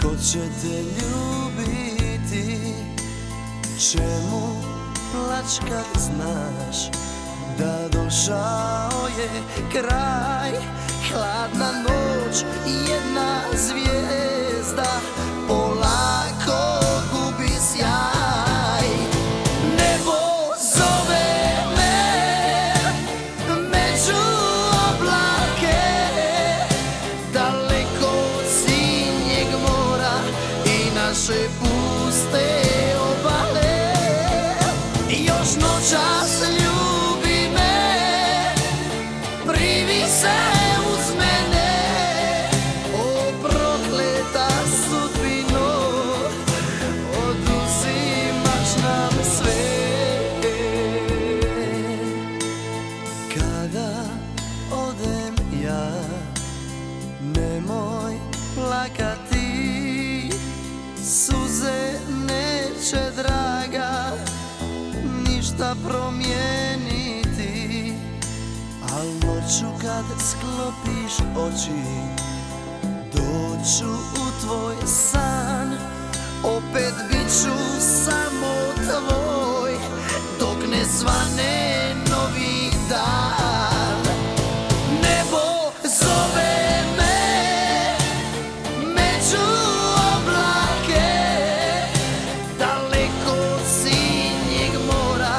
Ko će te ljubiti? Čemu plać kad znaš da došao je kraj? Hladna noć i jedna zvijezda polako gubi sjaj. Nebo zove me među oblake, daleko od sinjeg mora i naše puste obale. Još noćas ljubi me, privi se uz mene, o prokleta sudbino, oduzimaš nam sve. Kada odem ja, nemoj plakati, suze neće, draga, ništa promijeniti. Al noću kad sklopiš oči, doću u tvoj san, opet bit ću samo tvoj, dok ne svane novi dan. Nebo zove me među oblake, daleko od sinjeg mora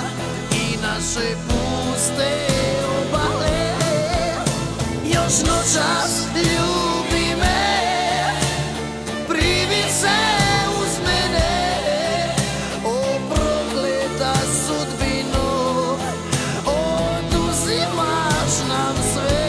i naše puste obale. Još noćas ljubi me, privi se uz mene, o prokleta sudbino, oduzimaš nam sve.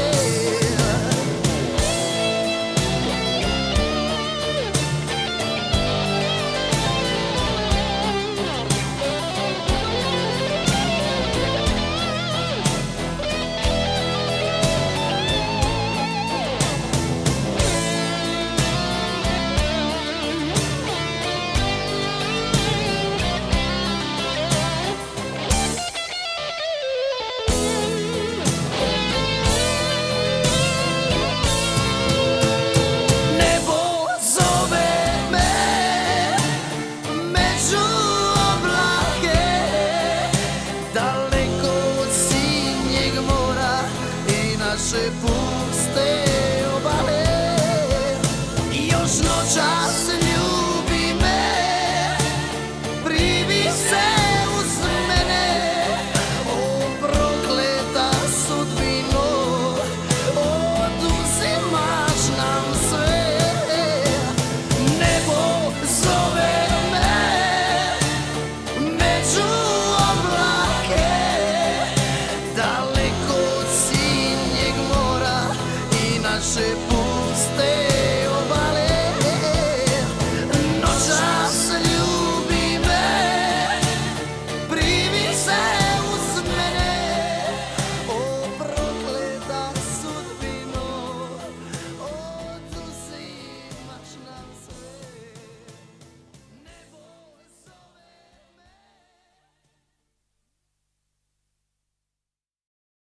Naše puste obale, još noćas